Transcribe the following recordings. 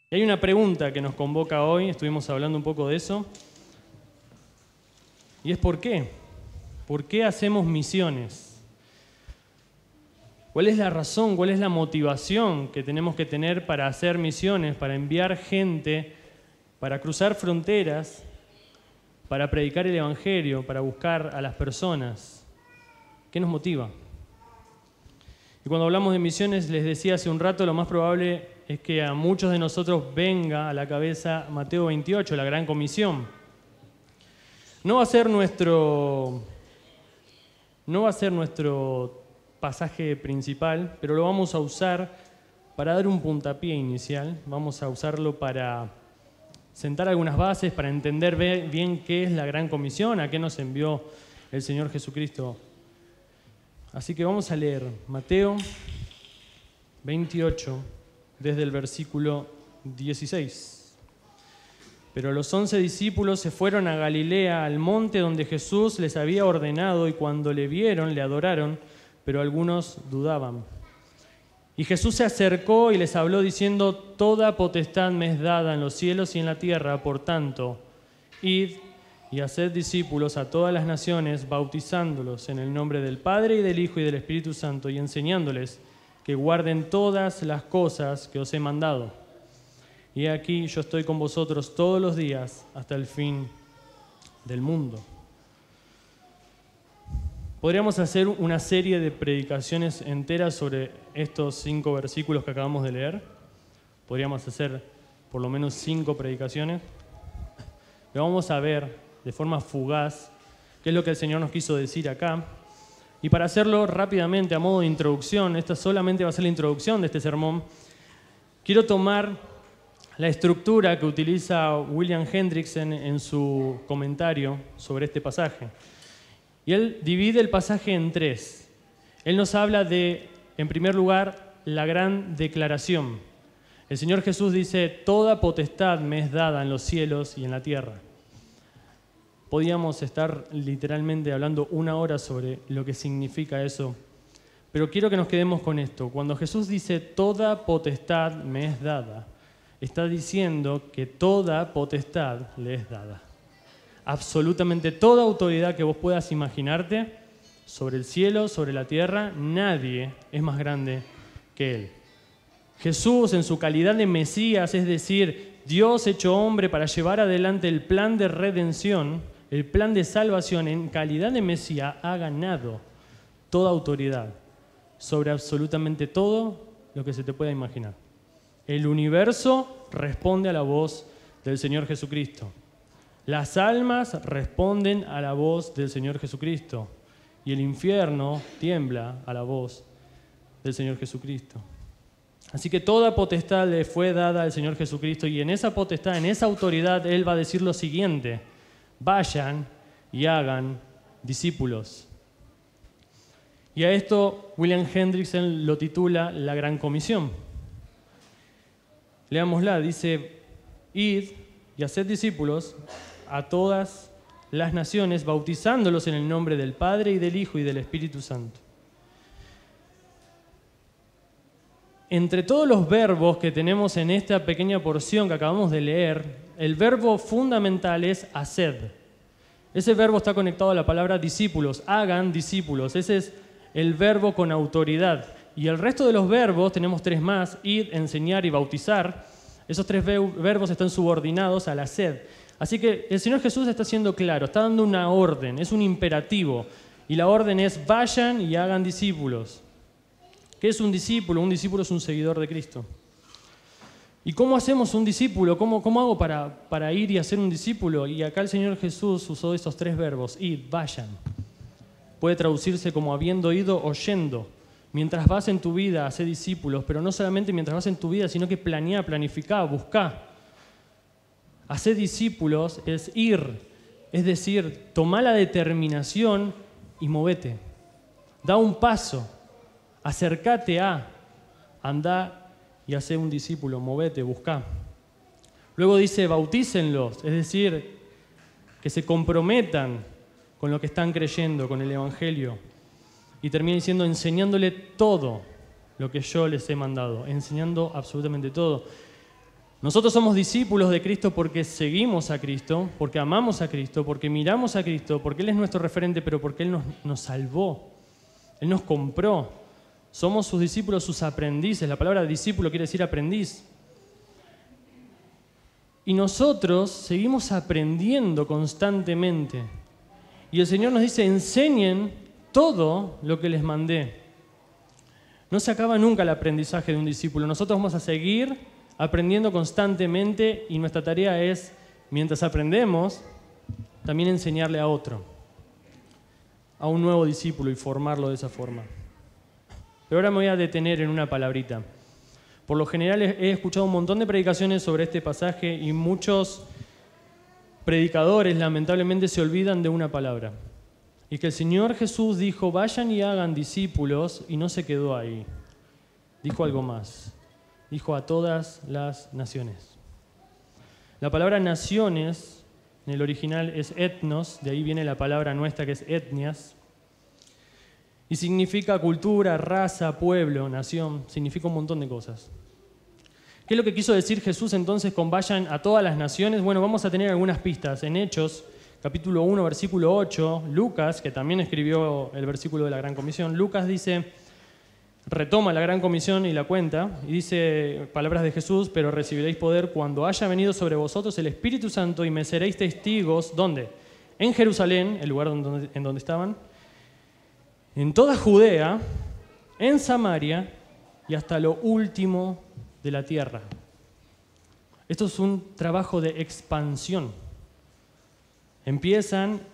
Y hay una pregunta que nos convoca hoy, estuvimos hablando un poco de eso, y es ¿por qué? ¿Por qué hacemos misiones? ¿Cuál es la razón, cuál es la motivación que tenemos que tener para hacer misiones, para enviar gente, para cruzar fronteras, para predicar el Evangelio, para buscar a las personas? ¿Qué nos motiva? Y cuando hablamos de misiones, les decía hace un rato, lo más probable es que a muchos de nosotros venga a la cabeza Mateo 28, la Gran Comisión. No va a ser nuestro pasaje principal, pero lo vamos a usar para dar un puntapié inicial. Vamos a usarlo para sentar algunas bases, para entender bien qué es la Gran Comisión, a qué nos envió el Señor Jesucristo. Así que vamos a leer Mateo 28, desde el versículo 16. Pero los 11 discípulos se fueron a Galilea, al monte donde Jesús les había ordenado, y cuando le vieron, le adoraron, pero algunos dudaban. Y Jesús se acercó y les habló diciendo: toda potestad me es dada en los cielos y en la tierra, por tanto, id y haced discípulos a todas las naciones, bautizándolos en el nombre del Padre y del Hijo y del Espíritu Santo, y enseñándoles que guarden todas las cosas que os he mandado. Y aquí yo estoy con vosotros todos los días hasta el fin del mundo. Podríamos hacer una serie de predicaciones enteras sobre estos 5 versículos que acabamos de leer. Podríamos hacer por lo menos 5 predicaciones. Pero vamos a ver de forma fugaz qué es lo que el Señor nos quiso decir acá. Y para hacerlo rápidamente, a modo de introducción, esta solamente va a ser la introducción de este sermón, quiero tomar la estructura que utiliza William Hendriksen en su comentario sobre este pasaje. Y él divide el pasaje en 3. Él nos habla de, en primer lugar, la gran declaración. El Señor Jesús dice: toda potestad me es dada en los cielos y en la tierra. Podíamos estar literalmente hablando 1 hora sobre lo que significa eso, pero quiero que nos quedemos con esto. Cuando Jesús dice toda potestad me es dada, está diciendo que toda potestad le es dada. Absolutamente toda autoridad que vos puedas imaginarte sobre el cielo, sobre la tierra, nadie es más grande que Él. Jesús, en su calidad de Mesías, es decir, Dios hecho hombre para llevar adelante el plan de redención, el plan de salvación, en calidad de Mesías, ha ganado toda autoridad sobre absolutamente todo lo que se te pueda imaginar. El universo responde a la voz del Señor Jesucristo. Las almas responden a la voz del Señor Jesucristo. Y el infierno tiembla a la voz del Señor Jesucristo. Así que toda potestad le fue dada al Señor Jesucristo, y en esa potestad, en esa autoridad, Él va a decir lo siguiente: vayan y hagan discípulos. Y a esto William Hendriksen lo titula la Gran Comisión. Leámosla, dice: id y haced discípulos a todas las naciones, bautizándolos en el nombre del Padre y del Hijo y del Espíritu Santo. Entre todos los verbos que tenemos en esta pequeña porción que acabamos de leer, el verbo fundamental es haced. Ese verbo está conectado a la palabra discípulos, hagan discípulos. Ese es el verbo con autoridad. Y el resto de los verbos, tenemos 3 más: id, enseñar y bautizar. Esos 3 verbos están subordinados al haced. Así que el Señor Jesús está siendo claro, está dando una orden, es un imperativo. Y la orden es: vayan y hagan discípulos. ¿Qué es un discípulo? Un discípulo es un seguidor de Cristo. ¿Y cómo hacemos un discípulo? ¿Cómo hago para ir y hacer un discípulo? Y acá el Señor Jesús usó esos 3 verbos: id, vayan. Puede traducirse como habiendo ido o yendo. Mientras vas en tu vida, hacé discípulos, pero no solamente mientras vas en tu vida, sino que planea, planifica, busca. Hacer discípulos es ir, es decir, toma la determinación y movete. Da un paso, acércate a, andá y hacé un discípulo, movete, busca. Luego dice: bautícenlos, es decir, que se comprometan con lo que están creyendo, con el Evangelio. Y termina diciendo: enseñándole todo lo que yo les he mandado, enseñando absolutamente todo. Nosotros somos discípulos de Cristo porque seguimos a Cristo, porque amamos a Cristo, porque miramos a Cristo, porque Él es nuestro referente, pero porque Él nos salvó, Él nos compró. Somos sus discípulos, sus aprendices. La palabra discípulo quiere decir aprendiz. Y nosotros seguimos aprendiendo constantemente. Y el Señor nos dice, enseñen todo lo que les mandé. No se acaba nunca el aprendizaje de un discípulo. Nosotros vamos a seguir aprendiendo constantemente y nuestra tarea es, mientras aprendemos, también enseñarle a otro, a un nuevo discípulo y formarlo de esa forma. Pero ahora me voy a detener en una palabrita. Por lo general he escuchado un montón de predicaciones sobre este pasaje y muchos predicadores lamentablemente se olvidan de una palabra. Y que el Señor Jesús dijo, vayan y hagan discípulos, y no se quedó ahí. Dijo algo más. Dijo a todas las naciones. La palabra naciones en el original es etnos, de ahí viene la palabra nuestra que es etnias, y significa cultura, raza, pueblo, nación, significa un montón de cosas. ¿Qué es lo que quiso decir Jesús entonces con vayan a todas las naciones? Bueno, vamos a tener algunas pistas. En Hechos, capítulo 1, versículo 8, Lucas, que también escribió el versículo de la Gran Comisión, Lucas dice, retoma la Gran Comisión y la cuenta, y dice palabras de Jesús, pero recibiréis poder cuando haya venido sobre vosotros el Espíritu Santo y me seréis testigos, ¿dónde? En Jerusalén, el lugar en donde estaban, en toda Judea, en Samaria y hasta lo último de la tierra. Esto es un trabajo de expansión.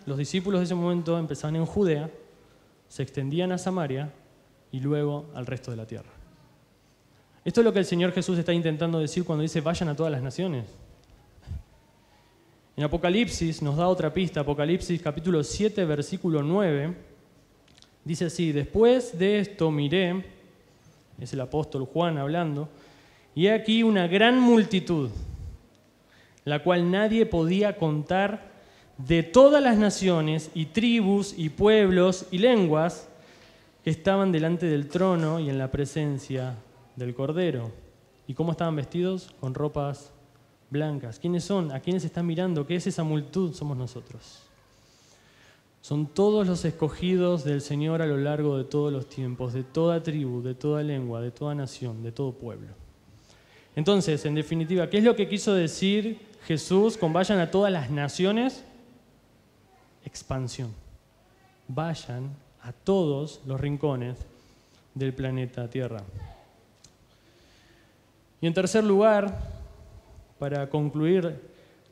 Los discípulos de ese momento empezaban en Judea, se extendían a Samaria y luego al resto de la tierra. Esto es lo que el Señor Jesús está intentando decir cuando dice vayan a todas las naciones. En Apocalipsis nos da otra pista, Apocalipsis capítulo 7, versículo 9, dice así, después de esto miré, es el apóstol Juan hablando, y he aquí una gran multitud, la cual nadie podía contar, de todas las naciones y tribus y pueblos y lenguas que estaban delante del trono y en la presencia del Cordero. ¿Y cómo estaban vestidos? Con ropas blancas. ¿Quiénes son? ¿A quiénes están mirando? ¿Qué es esa multitud? Somos nosotros. Son todos los escogidos del Señor a lo largo de todos los tiempos, de toda tribu, de toda lengua, de toda nación, de todo pueblo. Entonces, en definitiva, ¿qué es lo que quiso decir Jesús con vayan a todas las naciones? Expansión. Vayan a todos los rincones del planeta Tierra. Y en tercer lugar, para concluir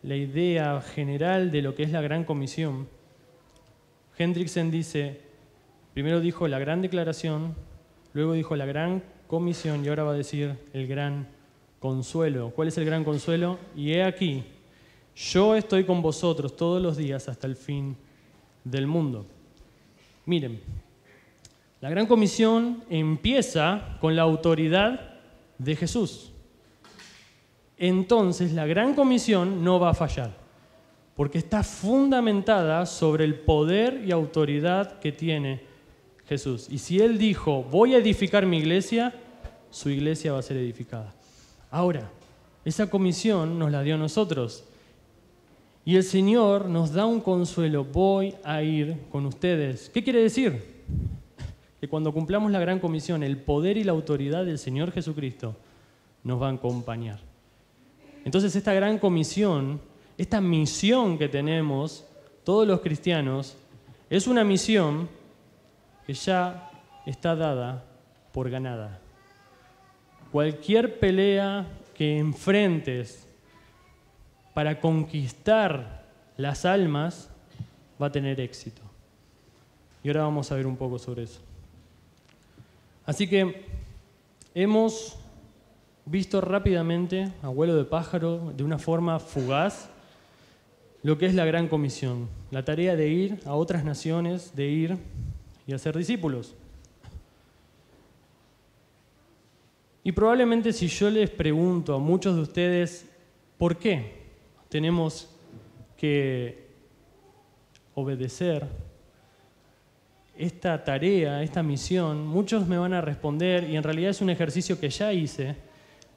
la idea general de lo que es la Gran Comisión, Hendrickson dice, primero dijo la Gran Declaración, luego dijo la Gran Comisión y ahora va a decir el Gran Consuelo. ¿Cuál es el Gran Consuelo? Y he aquí, yo estoy con vosotros todos los días hasta el fin del mundo. Miren, la Gran Comisión empieza con la autoridad de Jesús. Entonces, la Gran Comisión no va a fallar, porque está fundamentada sobre el poder y autoridad que tiene Jesús. Y si Él dijo, voy a edificar mi iglesia, su iglesia va a ser edificada. Ahora, esa comisión nos la dio a nosotros. Y el Señor nos da un consuelo, voy a ir con ustedes. ¿Qué quiere decir? Que cuando cumplamos la Gran Comisión, el poder y la autoridad del Señor Jesucristo nos va a acompañar. Entonces esta Gran Comisión, esta misión que tenemos todos los cristianos, es una misión que ya está dada por ganada. Cualquier pelea que enfrentes para conquistar las almas va a tener éxito. Y ahora vamos a ver un poco sobre eso. Así que hemos visto rápidamente, a vuelo de pájaro, de una forma fugaz, lo que es la Gran Comisión, la tarea de ir a otras naciones, de ir y hacer discípulos. Y probablemente si yo les pregunto a muchos de ustedes, ¿por qué tenemos que obedecer esta tarea, esta misión? Muchos me van a responder, y en realidad es un ejercicio que ya hice,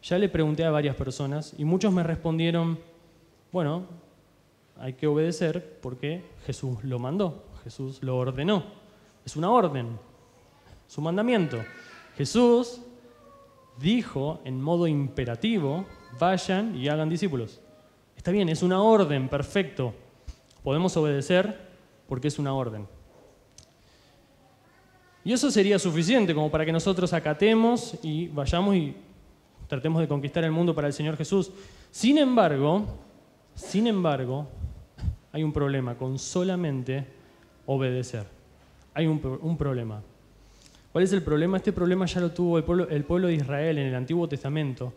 Ya le pregunté a varias personas y muchos me respondieron, bueno, hay que obedecer porque Jesús lo mandó, Jesús lo ordenó. Es una orden, es un mandamiento. Jesús dijo en modo imperativo, vayan y hagan discípulos. Está bien, es una orden, perfecto. Podemos obedecer porque es una orden. Y eso sería suficiente como para que nosotros acatemos y vayamos y tratemos de conquistar el mundo para el Señor Jesús. Sin embargo, hay un problema con solamente obedecer. Hay un problema. ¿Cuál es el problema? Este problema ya lo tuvo el pueblo de Israel en el Antiguo Testamento.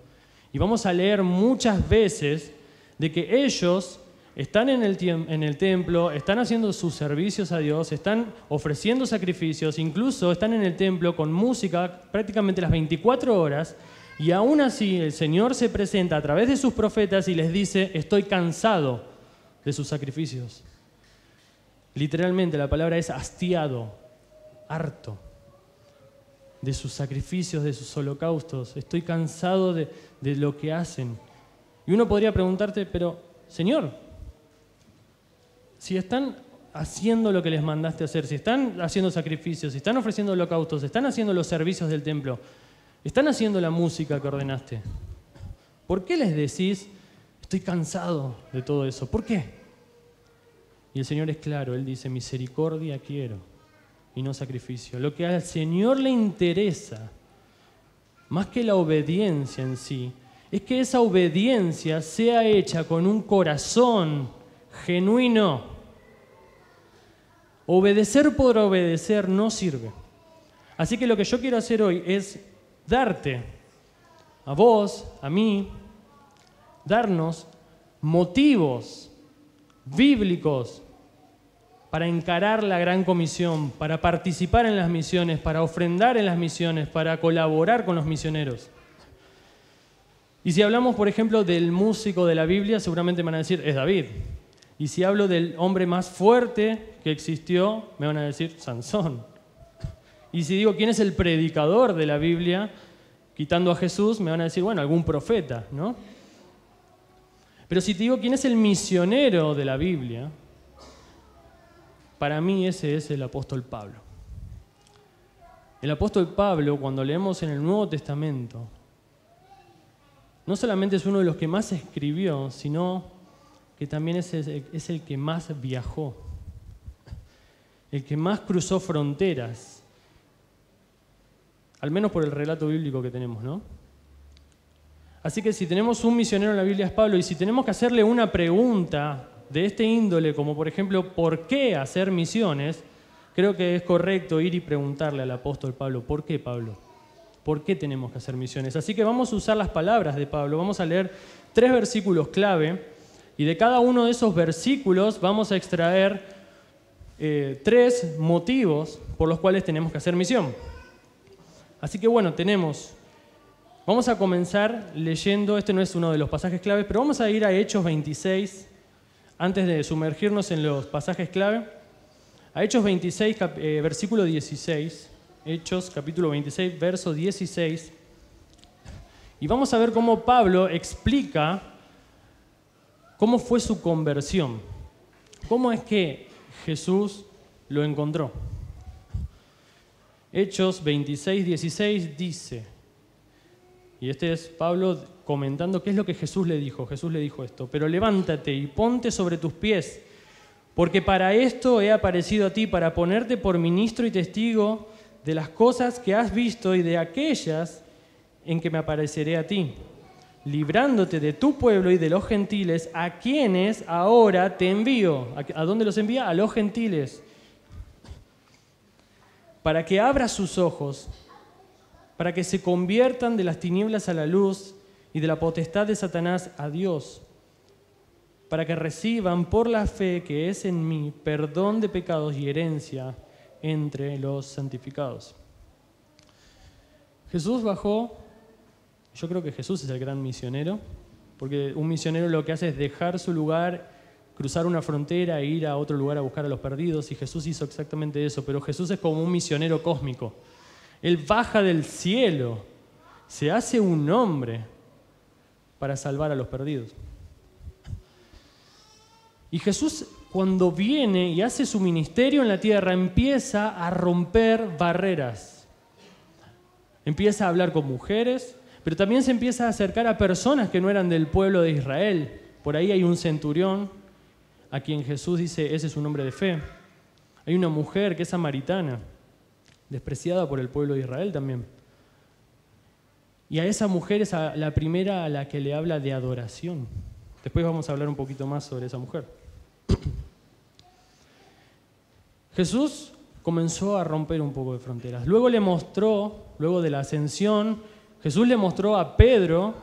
Y vamos a leer muchas veces de que ellos están en el templo, están haciendo sus servicios a Dios, están ofreciendo sacrificios, incluso están en el templo con música prácticamente las 24 horas, y aún así el Señor se presenta a través de sus profetas y les dice, estoy cansado de sus sacrificios. Literalmente la palabra es hastiado, harto de sus sacrificios, de sus holocaustos. Estoy cansado de lo que hacen. Y uno podría preguntarte, pero Señor, si están haciendo lo que les mandaste hacer, si están haciendo sacrificios, si están ofreciendo holocaustos, si están haciendo los servicios del templo, están haciendo la música que ordenaste, ¿por qué les decís, estoy cansado de todo eso? ¿Por qué? Y el Señor es claro, Él dice, misericordia quiero y no sacrificio. Lo que al Señor le interesa, más que la obediencia en sí, es que esa obediencia sea hecha con un corazón genuino. Obedecer por obedecer no sirve. Así que lo que yo quiero hacer hoy es darte, a vos, a mí, darnos motivos bíblicos para encarar la gran comisión, para participar en las misiones, para ofrendar en las misiones, para colaborar con los misioneros. Y si hablamos, por ejemplo, del músico de la Biblia, seguramente me van a decir, es David. Y si hablo del hombre más fuerte que existió, me van a decir, Sansón. Y si digo, ¿quién es el predicador de la Biblia? Quitando a Jesús, me van a decir, bueno, algún profeta, ¿no? Pero si te digo, ¿quién es el misionero de la Biblia? Para mí ese es el apóstol Pablo. El apóstol Pablo, cuando leemos en el Nuevo Testamento, no solamente es uno de los que más escribió, sino que también es el que más viajó, el que más cruzó fronteras, al menos por el relato bíblico que tenemos, ¿no? Así que si tenemos un misionero en la Biblia es Pablo, y si tenemos que hacerle una pregunta de este índole, como por ejemplo, ¿por qué hacer misiones? Creo que es correcto ir y preguntarle al apóstol Pablo, ¿por qué, Pablo? ¿Por qué tenemos que hacer misiones? Así que vamos a usar las palabras de Pablo, vamos a leer 3 versículos clave, y de cada uno de esos versículos vamos a extraer 3 motivos por los cuales tenemos que hacer misión. Así que bueno, vamos a comenzar leyendo, este no es uno de los pasajes claves, pero vamos a ir a Hechos 26, antes de sumergirnos en los pasajes clave, a Hechos 26, versículo 16, Hechos capítulo 26, verso 16, y vamos a ver cómo Pablo explica cómo fue su conversión, cómo es que Jesús lo encontró. Hechos 26, 16 dice, y este es Pablo comentando qué es lo que Jesús le dijo. Jesús le dijo esto, pero levántate y ponte sobre tus pies, porque para esto he aparecido a ti, para ponerte por ministro y testigo de las cosas que has visto y de aquellas en que me apareceré a ti, librándote de tu pueblo y de los gentiles, a quienes ahora te envío. ¿A dónde los envía? A los gentiles. Para que abras sus ojos, para que se conviertan de las tinieblas a la luz y de la potestad de Satanás a Dios, para que reciban por la fe que es en mí perdón de pecados y herencia entre los santificados. Jesús bajó. Yo creo que Jesús es el gran misionero, porque un misionero lo que hace es dejar su lugar, cruzar una frontera e ir a otro lugar a buscar a los perdidos, y Jesús hizo exactamente eso, pero Jesús es como un misionero cósmico. Él baja del cielo, se hace un hombre, para salvar a los perdidos. Y Jesús, cuando viene y hace su ministerio en la tierra, empieza a romper barreras. Empieza a hablar con mujeres, pero también se empieza a acercar a personas que no eran del pueblo de Israel. Por ahí hay un centurión a quien Jesús dice, ese es un hombre de fe. Hay una mujer que es samaritana, despreciada por el pueblo de Israel también. Y a esa mujer es la primera a la que le habla de adoración. Después vamos a hablar un poquito más sobre esa mujer. Jesús comenzó a romper un poco de fronteras. Luego de la ascensión, Jesús le mostró a Pedro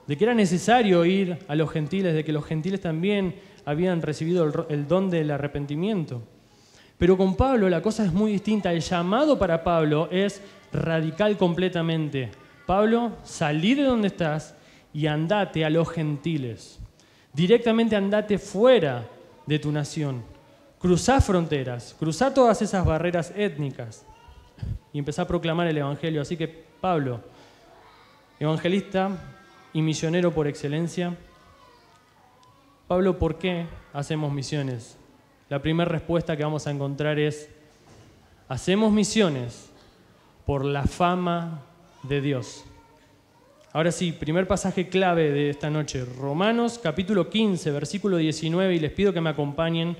de que era necesario ir a los gentiles, de que los gentiles también habían recibido el don del arrepentimiento. Pero con Pablo la cosa es muy distinta. El llamado para Pablo es radical completamente. Pablo, salí de donde estás y andate a los gentiles. Directamente andate fuera de tu nación. Cruzá fronteras, cruzá todas esas barreras étnicas y empezá a proclamar el Evangelio. Así que Pablo, evangelista y misionero por excelencia. Pablo, ¿por qué hacemos misiones? La primera respuesta que vamos a encontrar es: hacemos misiones por la fama de Dios. Ahora sí, primer pasaje clave de esta noche, Romanos capítulo 15, versículo 19, y les pido que me acompañen,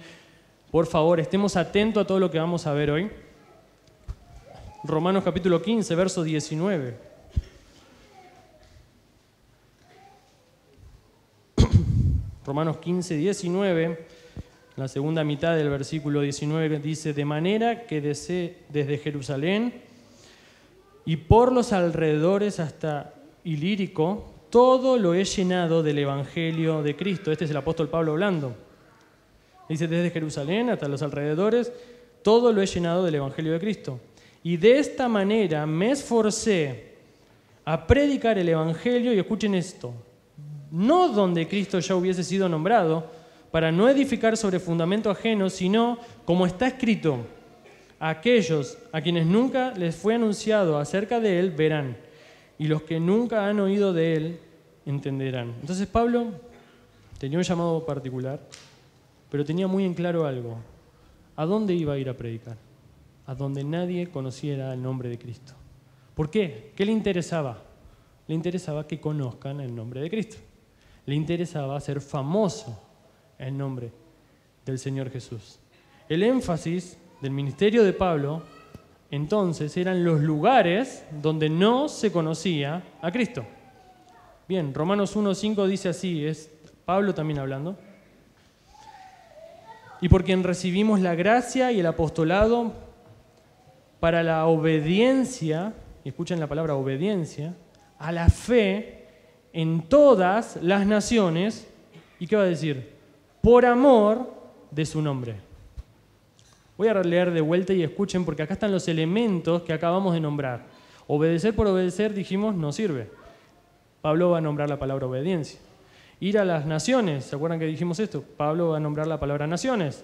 por favor, estemos atentos a todo lo que vamos a ver hoy. Romanos capítulo 15, verso 19. Romanos 15, 19, la segunda mitad del versículo 19 dice: de manera que desde Jerusalén y por los alrededores hasta Ilírico, todo lo he llenado del Evangelio de Cristo. Este es el apóstol Pablo hablando. Dice: desde Jerusalén hasta los alrededores, todo lo he llenado del Evangelio de Cristo. Y de esta manera me esforcé a predicar el Evangelio, y escuchen esto, no donde Cristo ya hubiese sido nombrado, para no edificar sobre fundamento ajeno, sino, como está escrito, a aquellos a quienes nunca les fue anunciado acerca de Él verán, y los que nunca han oído de Él entenderán. Entonces Pablo tenía un llamado particular, pero tenía muy en claro algo. ¿A dónde iba a ir a predicar? A donde nadie conociera el nombre de Cristo. ¿Por qué? ¿Qué le interesaba? Le interesaba que conozcan el nombre de Cristo. Le interesaba hacer famoso el nombre del Señor Jesús. El énfasis del ministerio de Pablo entonces eran los lugares donde no se conocía a Cristo. Bien, Romanos 1:5 dice así, es Pablo también hablando. Y por quien recibimos la gracia y el apostolado para la obediencia, y escuchen la palabra obediencia, a la fe en todas las naciones, ¿y qué va a decir? Por amor de su nombre. Voy a leer de vuelta y escuchen, porque acá están los elementos que acabamos de nombrar. Obedecer por obedecer, dijimos, no sirve. Pablo va a nombrar la palabra obediencia. Ir a las naciones, ¿se acuerdan que dijimos esto? Pablo va a nombrar la palabra naciones.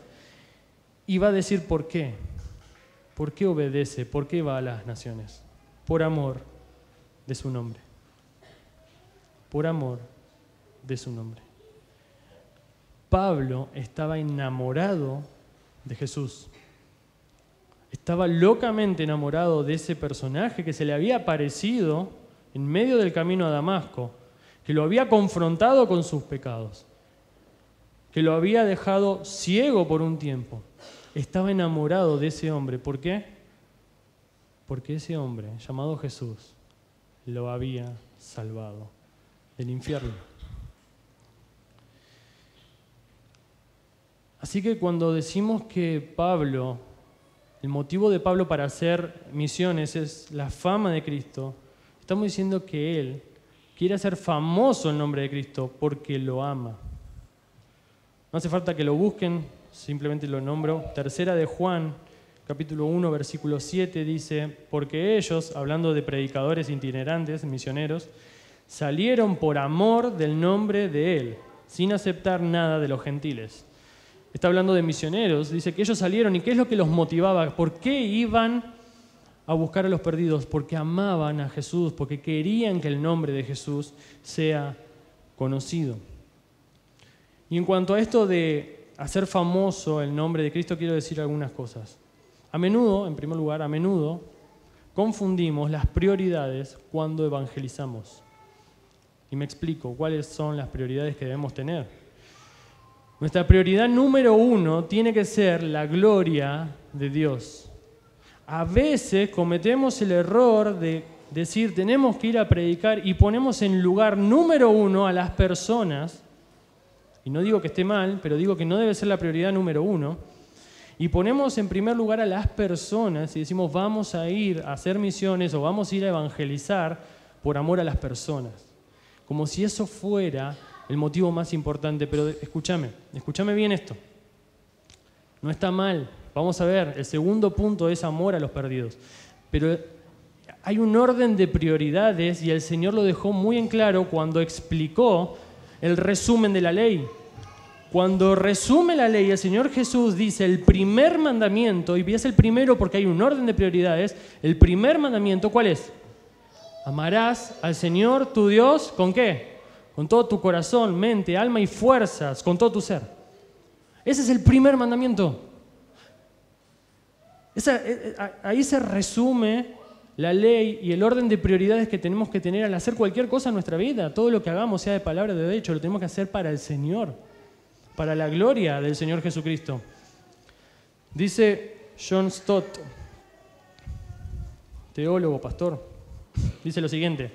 Y va a decir por qué. ¿Por qué obedece? ¿Por qué va a las naciones? Por amor de su nombre. Por amor de su nombre. Pablo estaba enamorado de Jesús. Estaba locamente enamorado de ese personaje que se le había aparecido en medio del camino a Damasco, que lo había confrontado con sus pecados, que lo había dejado ciego por un tiempo. Estaba enamorado de ese hombre. ¿Por qué? Porque ese hombre, llamado Jesús, lo había salvado del infierno. Así que cuando decimos que Pablo, el motivo de Pablo para hacer misiones es la fama de Cristo, estamos diciendo que él quiere hacer famoso el nombre de Cristo porque lo ama. No hace falta que lo busquen, simplemente lo nombro. Tercera de Juan, capítulo 1, versículo 7, dice: porque ellos, hablando de predicadores itinerantes, misioneros, salieron por amor del nombre de Él, sin aceptar nada de los gentiles. Está hablando de misioneros, dice que ellos salieron, ¿y qué es lo que los motivaba? ¿Por qué iban a buscar a los perdidos? Porque amaban a Jesús, porque querían que el nombre de Jesús sea conocido. Y en cuanto a esto de hacer famoso el nombre de Cristo, quiero decir algunas cosas. A menudo, en primer lugar, confundimos las prioridades cuando evangelizamos. Y me explico cuáles son las prioridades que debemos tener. Nuestra prioridad número 1 tiene que ser la gloria de Dios. A veces cometemos el error de decir tenemos que ir a predicar y ponemos en lugar número 1 a las personas, y no digo que esté mal, pero digo que no debe ser la prioridad número 1, y ponemos en primer lugar a las personas y decimos vamos a ir a hacer misiones o vamos a ir a evangelizar por amor a las personas, como si eso fuera el motivo más importante. Pero escúchame bien esto, no está mal. Vamos a ver, el segundo punto es amor a los perdidos, pero hay un orden de prioridades y el Señor lo dejó muy en claro cuando explicó el resumen de la ley. Cuando resume la ley, el Señor Jesús dice el primer mandamiento, y es el primero porque hay un orden de prioridades. El primer mandamiento, ¿cuál es? Amarás al Señor tu Dios, ¿con qué? Con todo tu corazón, mente, alma y fuerzas, con todo tu ser. Ese es el primer mandamiento. Ahí se resume la ley y el orden de prioridades que tenemos que tener al hacer cualquier cosa en nuestra vida. Todo lo que hagamos, sea de palabra o de hecho, lo tenemos que hacer para el Señor, para la gloria del Señor Jesucristo. Dice John Stott, teólogo, pastor, dice lo siguiente: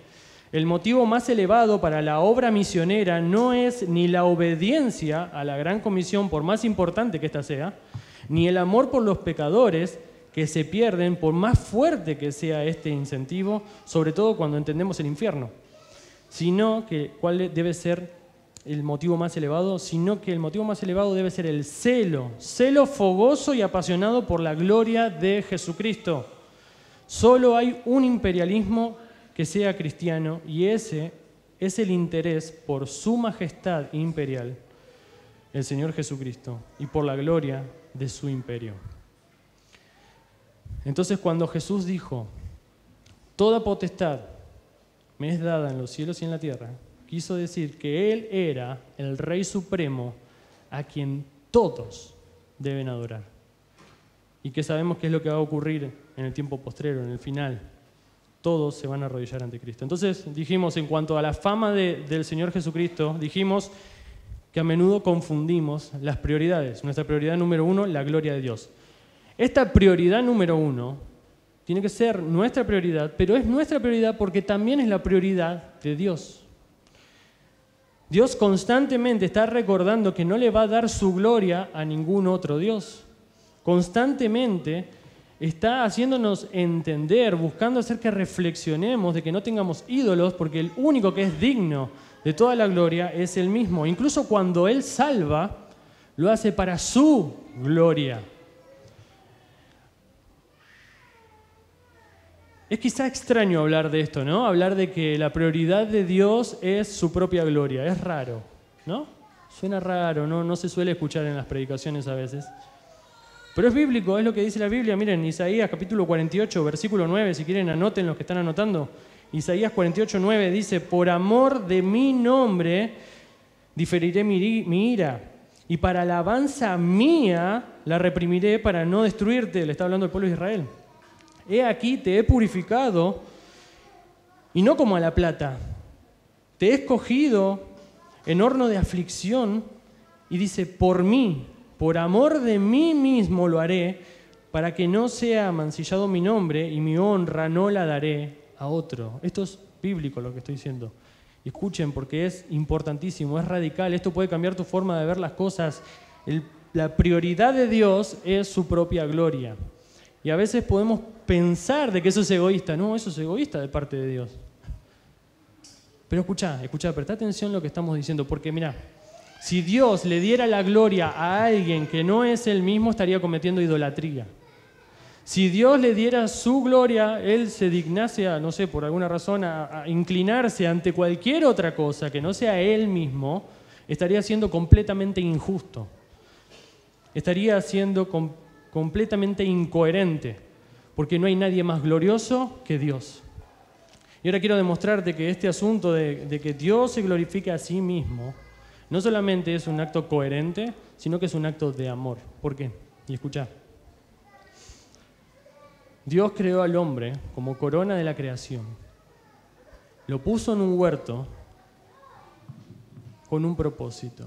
el motivo más elevado para la obra misionera no es ni la obediencia a la gran comisión, por más importante que ésta sea, ni el amor por los pecadores que se pierden, por más fuerte que sea este incentivo, sobre todo cuando entendemos el infierno, sino que, ¿cuál debe ser el motivo más elevado? Sino que el motivo más elevado debe ser el celo fogoso y apasionado por la gloria de Jesucristo. Solo hay un imperialismo que sea cristiano y ese es el interés por su majestad imperial, el Señor Jesucristo, y por la gloria de su imperio. Entonces, cuando Jesús dijo, toda potestad me es dada en los cielos y en la tierra, quiso decir que Él era el Rey Supremo a quien todos deben adorar. Y que sabemos qué es lo que va a ocurrir en el tiempo postrero, en el final. Todos se van a arrodillar ante Cristo. Entonces dijimos, en cuanto a la fama del Señor Jesucristo, dijimos que a menudo confundimos las prioridades. Nuestra prioridad número 1, la gloria de Dios. Esta prioridad número 1 tiene que ser nuestra prioridad, pero es nuestra prioridad porque también es la prioridad de Dios. Dios constantemente está recordando que no le va a dar su gloria a ningún otro Dios. Constantemente está haciéndonos entender, buscando hacer que reflexionemos de que no tengamos ídolos, porque el único que es digno de toda la gloria es Él mismo. Incluso cuando Él salva, lo hace para su gloria. Es quizá extraño hablar de esto, ¿no? Hablar de que la prioridad de Dios es su propia gloria. Es raro, ¿no? Suena raro, no se suele escuchar en las predicaciones a veces. Pero es bíblico, es lo que dice la Biblia. Miren, Isaías capítulo 48, versículo 9, si quieren anoten los que están anotando. Isaías 48, 9 dice, por amor de mi nombre diferiré mi ira, y para alabanza mía la reprimiré para no destruirte. Le está hablando el pueblo de Israel. He aquí te he purificado, y no como a la plata. Te he escogido en horno de aflicción, y dice, por mí, por amor de mí mismo lo haré, para que no sea mancillado mi nombre, y mi honra no la daré a otro. Esto es bíblico lo que estoy diciendo. Y escuchen, porque es importantísimo, es radical. Esto puede cambiar tu forma de ver las cosas. La prioridad de Dios es su propia gloria. Y a veces podemos pensar de que eso es egoísta. No, eso es egoísta de parte de Dios. Pero escuchá, presta atención a lo que estamos diciendo, porque mirá, si Dios le diera la gloria a alguien que no es Él mismo, estaría cometiendo idolatría. Si Dios le diera su gloria, Él se dignase a, no sé, por alguna razón, a inclinarse ante cualquier otra cosa que no sea Él mismo, estaría siendo completamente injusto. Estaría siendo completamente incoherente, porque no hay nadie más glorioso que Dios. Y ahora quiero demostrarte que este asunto de que Dios se glorifique a sí mismo, no solamente es un acto coherente, sino que es un acto de amor. ¿Por qué? Y escuchá. Dios creó al hombre como corona de la creación. Lo puso en un huerto con un propósito: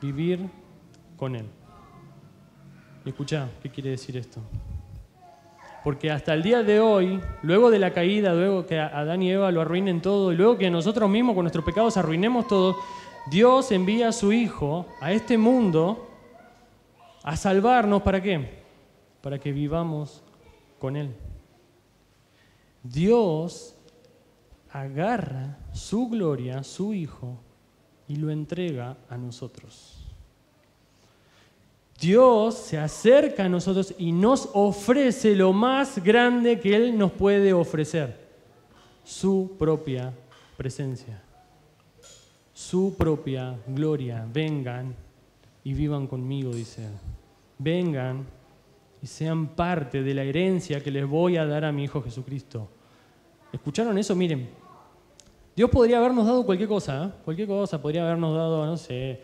vivir con Él. Y escuchá, ¿qué quiere decir esto? Porque hasta el día de hoy, luego de la caída, luego que Adán y Eva lo arruinen todo, y luego que nosotros mismos con nuestros pecados arruinemos todo, Dios envía a su Hijo a este mundo a salvarnos. ¿Para qué? Para que vivamos con Él. Dios agarra su gloria, su Hijo, y lo entrega a nosotros. Dios se acerca a nosotros y nos ofrece lo más grande que Él nos puede ofrecer: su propia presencia, su propia gloria. Vengan y vivan conmigo, dice Él. Vengan y sean parte de la herencia que les voy a dar a mi Hijo Jesucristo. ¿Escucharon eso? Miren, Dios podría habernos dado cualquier cosa, ¿eh? Cualquier cosa, podría habernos dado, no sé,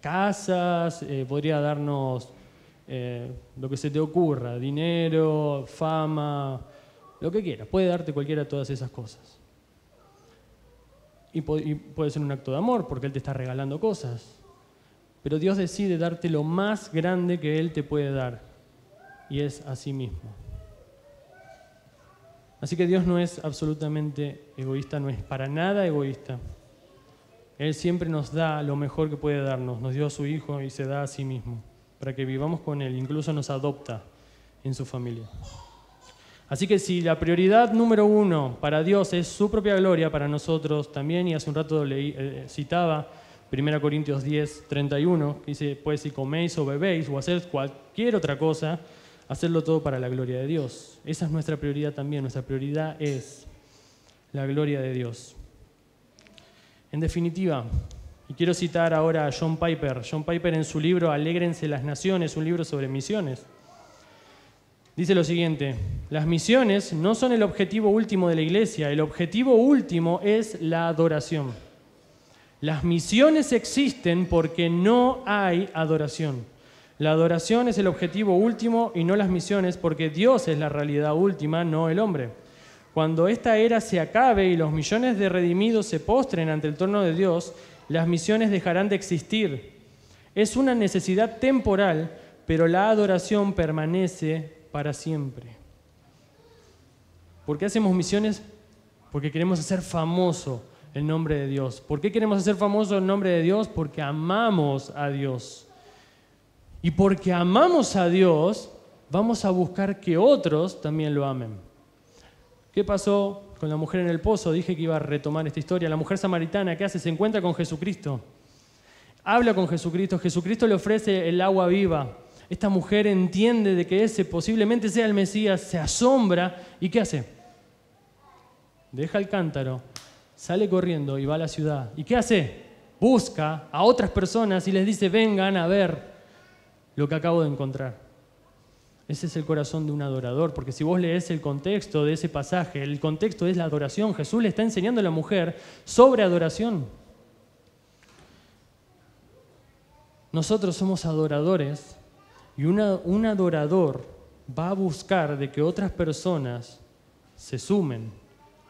casas, podría darnos lo que se te ocurra, dinero, fama, lo que quieras. Puede darte cualquiera de todas esas cosas. Y puede ser un acto de amor, porque Él te está regalando cosas. Pero Dios decide darte lo más grande que Él te puede dar, y es a sí mismo. Así que Dios no es absolutamente egoísta, no es para nada egoísta. Él siempre nos da lo mejor que puede darnos. Nos dio a su Hijo y se da a sí mismo para que vivamos con Él. Incluso nos adopta en su familia. Así que si la prioridad número 1 para Dios es su propia gloria, para nosotros también, y hace un rato citaba 1 Corintios 10, 31, que dice: pues si coméis o bebéis o hacéis cualquier otra cosa, hacerlo todo para la gloria de Dios. Esa es nuestra prioridad también. Nuestra prioridad es la gloria de Dios. En definitiva, y quiero citar ahora a John Piper. John Piper, en su libro Alégrense las Naciones, un libro sobre misiones, dice lo siguiente: las misiones no son el objetivo último de la iglesia, el objetivo último es la adoración. Las misiones existen porque no hay adoración. La adoración es el objetivo último y no las misiones, porque Dios es la realidad última, no el hombre. Cuando esta era se acabe y los millones de redimidos se postren ante el trono de Dios, las misiones dejarán de existir. Es una necesidad temporal, pero la adoración permanece para siempre. ¿Por qué hacemos misiones? Porque queremos hacer famoso el nombre de Dios. ¿Por qué queremos hacer famoso el nombre de Dios? Porque amamos a Dios. Y porque amamos a Dios, vamos a buscar que otros también lo amen. ¿Qué pasó con la mujer en el pozo? Dije que iba a retomar esta historia. La mujer samaritana, ¿qué hace? Se encuentra con Jesucristo. Habla con Jesucristo. Jesucristo le ofrece el agua viva. Esta mujer entiende de que ese posiblemente sea el Mesías, se asombra. ¿Y qué hace? Deja el cántaro, sale corriendo y va a la ciudad. ¿Y qué hace? Busca a otras personas y les dice: vengan a ver lo que acabo de encontrar. Ese es el corazón de un adorador, porque si vos lees el contexto de ese pasaje, el contexto es la adoración. Jesús le está enseñando a la mujer sobre adoración. Nosotros somos adoradores y un adorador va a buscar de que otras personas se sumen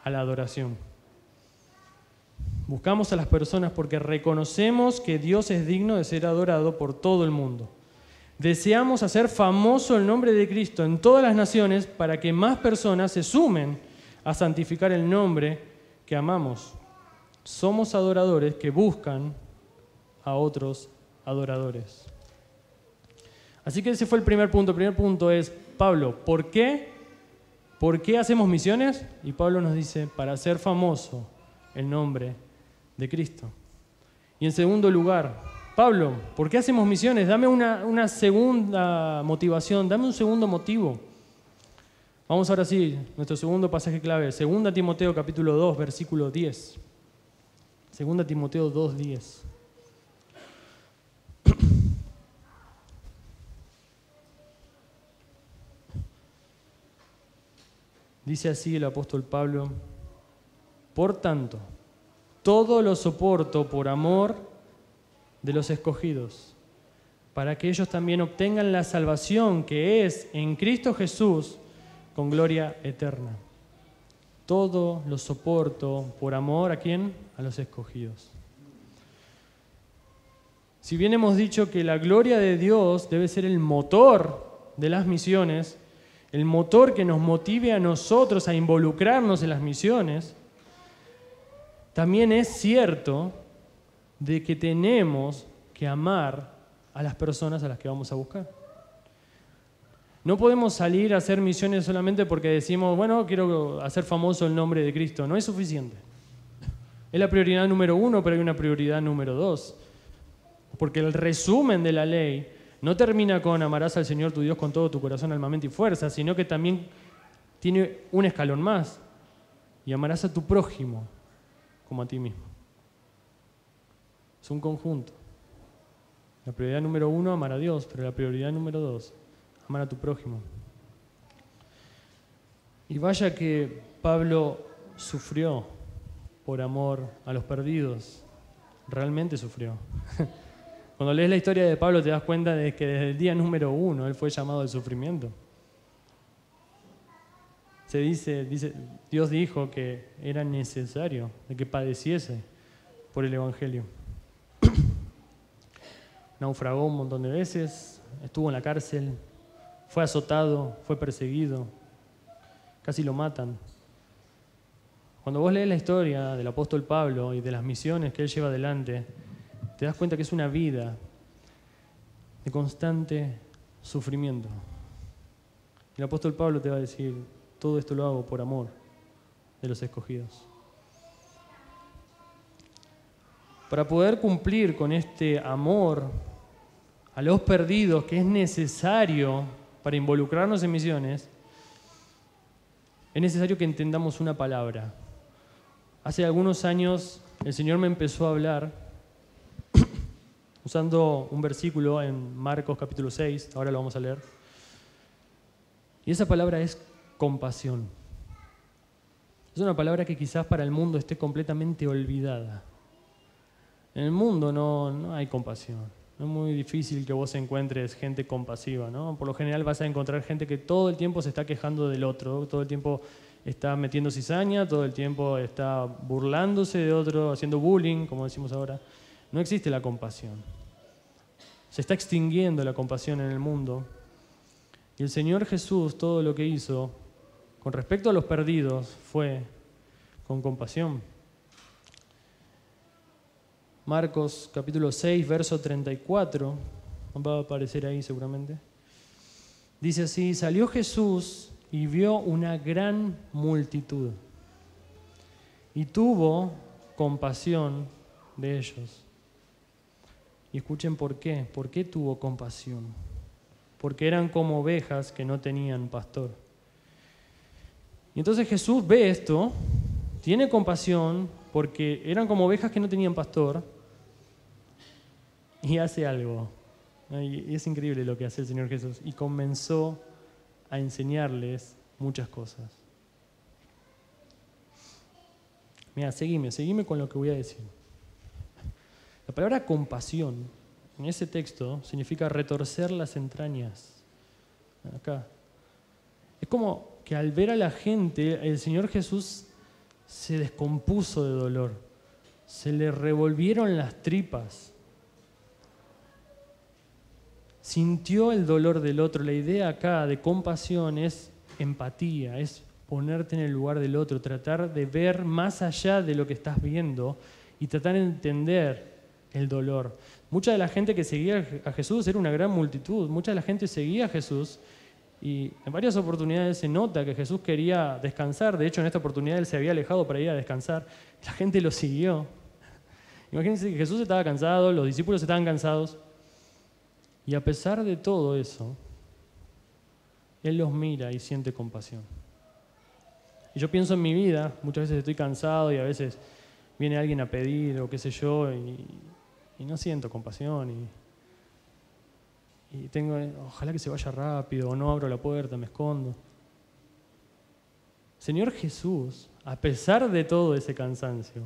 a la adoración. Buscamos a las personas porque reconocemos que Dios es digno de ser adorado por todo el mundo. Deseamos hacer famoso el nombre de Cristo en todas las naciones para que más personas se sumen a santificar el nombre que amamos. Somos adoradores que buscan a otros adoradores. Así que ese fue el primer punto. El primer punto es: Pablo, ¿por qué? ¿Por qué hacemos misiones? Y Pablo nos dice: para hacer famoso el nombre de Cristo. Y en segundo lugar, Pablo, ¿por qué hacemos misiones? Dame una segunda motivación, dame un segundo motivo. Vamos ahora sí, nuestro segundo pasaje clave, 2 Timoteo capítulo 2, versículo 10. 2 Timoteo 2, 10. Dice así el apóstol Pablo: por tanto, todo lo soporto por amor de los escogidos, para que ellos también obtengan la salvación que es en Cristo Jesús con gloria eterna. Todo lo soporto por amor, ¿a quién? A los escogidos. Si bien hemos dicho que la gloria de Dios debe ser el motor de las misiones, el motor que nos motive a nosotros a involucrarnos en las misiones, también es cierto de que tenemos que amar a las personas a las que vamos a buscar. No podemos salir a hacer misiones solamente porque decimos, bueno, quiero hacer famoso el nombre de Cristo. No es suficiente. Es la prioridad número 1, pero hay una prioridad número 2. Porque el resumen de la ley no termina con amarás al Señor tu Dios con todo tu corazón, alma, mente y fuerza, sino que también tiene un escalón más. Y amarás a tu prójimo como a ti mismo. Es un conjunto. La prioridad número 1, amar a Dios, pero la prioridad número 2, amar a tu prójimo. Y vaya que Pablo sufrió por amor a los perdidos. Realmente sufrió. Cuando lees la historia de Pablo te das cuenta de que desde el día número 1 él fue llamado al sufrimiento. Se dice, Dios dijo que era necesario de que padeciese por el Evangelio. Naufragó un montón de veces, estuvo en la cárcel, fue azotado, fue perseguido, casi lo matan. Cuando vos lees la historia del apóstol Pablo y de las misiones que él lleva adelante, te das cuenta que es una vida de constante sufrimiento. El apóstol Pablo te va a decir, todo esto lo hago por amor de los escogidos. Para poder cumplir con este amor a los perdidos que es necesario para involucrarnos en misiones, es necesario que entendamos una palabra. Hace algunos años el Señor me empezó a hablar usando un versículo en Marcos capítulo 6, ahora lo vamos a leer. Y esa palabra es compasión. Es una palabra que quizás para el mundo esté completamente olvidada. En el mundo no hay compasión. Es muy difícil que vos encuentres gente compasiva, ¿no? Por lo general vas a encontrar gente que todo el tiempo se está quejando del otro, todo el tiempo está metiendo cizaña, todo el tiempo está burlándose de otro, haciendo bullying, como decimos ahora. No existe la compasión. Se está extinguiendo la compasión en el mundo. Y el Señor Jesús, todo lo que hizo con respecto a los perdidos fue con compasión. Marcos capítulo 6, verso 34, va a aparecer ahí seguramente. Dice así: salió Jesús y vio una gran multitud y tuvo compasión de ellos. Y escuchen por qué. ¿Por qué tuvo compasión? Porque eran como ovejas que no tenían pastor. Y entonces Jesús ve esto, tiene compasión porque eran como ovejas que no tenían pastor y hace algo. Y es increíble lo que hace el Señor Jesús. Y comenzó a enseñarles muchas cosas. Mira, seguime con lo que voy a decir. La palabra compasión en ese texto significa retorcer las entrañas. Acá. Es como que al ver a la gente, el Señor Jesús se descompuso de dolor. Se le revolvieron las tripas. Sintió el dolor del otro. La idea acá de compasión es empatía, es ponerte en el lugar del otro, tratar de ver más allá de lo que estás viendo y tratar de entender el dolor. Mucha de la gente que seguía a Jesús era una gran multitud. Mucha de la gente seguía a Jesús y en varias oportunidades se nota que Jesús quería descansar. De hecho, en esta oportunidad él se había alejado para ir a descansar. La gente lo siguió. Imagínense que Jesús estaba cansado, los discípulos estaban cansados. Y a pesar de todo eso, Él los mira y siente compasión. Y yo pienso en mi vida, muchas veces estoy cansado y a veces viene alguien a pedir o qué sé yo y no siento compasión y tengo, ojalá que se vaya rápido o no abro la puerta, me escondo. Señor Jesús, a pesar de todo ese cansancio,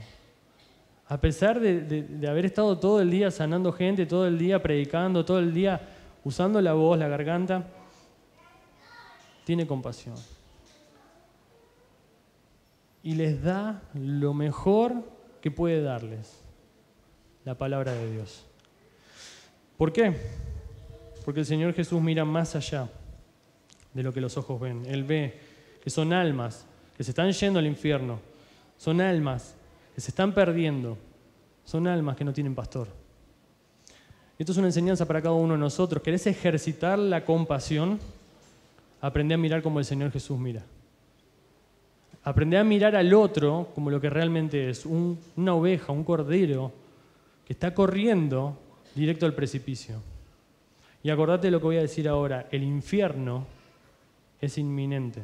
a pesar de haber estado todo el día sanando gente, todo el día predicando, todo el día usando la voz, la garganta, tiene compasión. Y les da lo mejor que puede darles, la palabra de Dios. ¿Por qué? Porque el Señor Jesús mira más allá de lo que los ojos ven. Él ve que son almas que se están yendo al infierno, son almas que se están perdiendo, son almas que no tienen pastor. Esto es una enseñanza para cada uno de nosotros. ¿Querés ejercitar la compasión? Aprende a mirar como el Señor Jesús mira. Aprende a mirar al otro como lo que realmente es, una oveja, un cordero que está corriendo directo al precipicio. Y acordate de lo que voy a decir ahora, el infierno es inminente.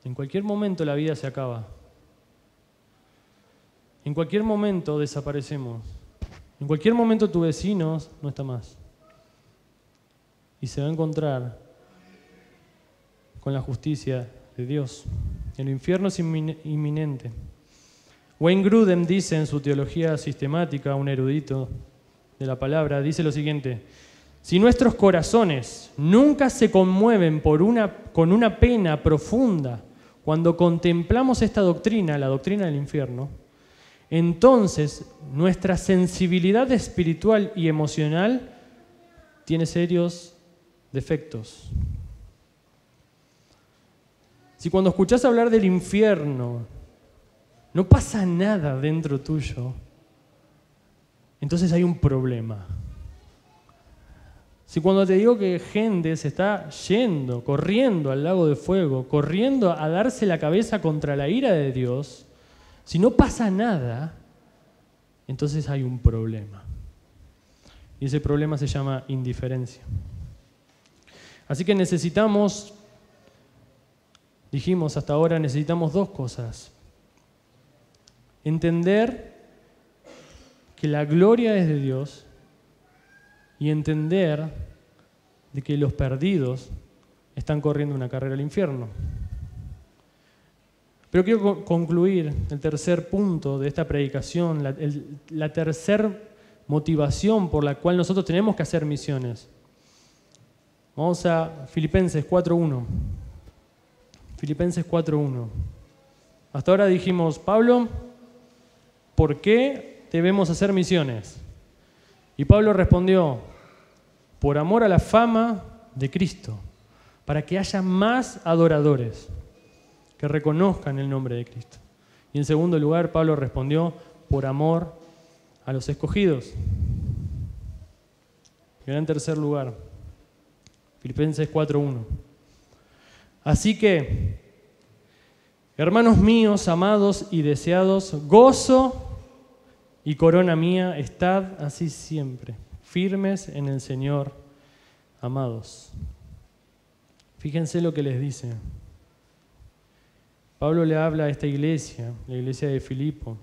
En cualquier momento la vida se acaba. En cualquier momento desaparecemos. En cualquier momento tu vecino no está más. Y se va a encontrar con la justicia de Dios. El infierno es inminente. Wayne Grudem dice en su teología sistemática, un erudito de la palabra, dice lo siguiente: si nuestros corazones nunca se conmueven con una pena profunda cuando contemplamos esta doctrina, la doctrina del infierno, entonces nuestra sensibilidad espiritual y emocional tiene serios defectos. Si cuando escuchás hablar del infierno no pasa nada dentro tuyo, entonces hay un problema. Si cuando te digo que gente se está yendo, corriendo al lago de fuego, corriendo a darse la cabeza contra la ira de Dios, si no pasa nada, entonces hay un problema. Y ese problema se llama indiferencia. Así que necesitamos, dijimos hasta ahora, necesitamos dos cosas. Entender que la gloria es de Dios y entender de que los perdidos están corriendo una carrera al infierno. Pero quiero concluir el tercer punto de esta predicación, la tercera motivación por la cual nosotros tenemos que hacer misiones. Vamos a Filipenses 4.1. Filipenses 4.1. Hasta ahora dijimos, Pablo, ¿por qué debemos hacer misiones? Y Pablo respondió, por amor a la fama de Cristo, para que haya más adoradores que reconozcan el nombre de Cristo. Y en segundo lugar, Pablo respondió, por amor a los escogidos. Y en tercer lugar, Filipenses 4.1. Así que, hermanos míos, amados y deseados, gozo y corona mía, estad así siempre, firmes en el Señor, amados. Fíjense lo que les dice. Pablo le habla a esta iglesia, la iglesia de Filipo,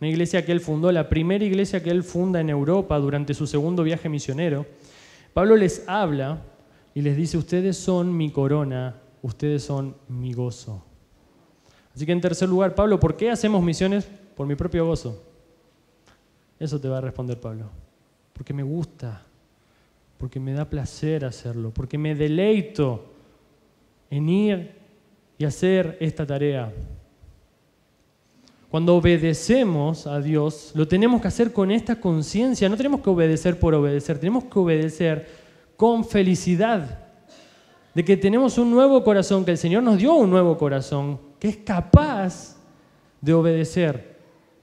una iglesia que él fundó, la primera iglesia que él funda en Europa durante su segundo viaje misionero. Pablo les habla y les dice, ustedes son mi corona, ustedes son mi gozo. Así que en tercer lugar, Pablo, ¿por qué hacemos misiones? Por mi propio gozo. Eso te va a responder Pablo. Porque me gusta, porque me da placer hacerlo, porque me deleito en ir y hacer esta tarea. Cuando obedecemos a Dios, lo tenemos que hacer con esta conciencia. No tenemos que obedecer por obedecer, tenemos que obedecer con felicidad de que tenemos un nuevo corazón, que el Señor nos dio un nuevo corazón, que es capaz de obedecer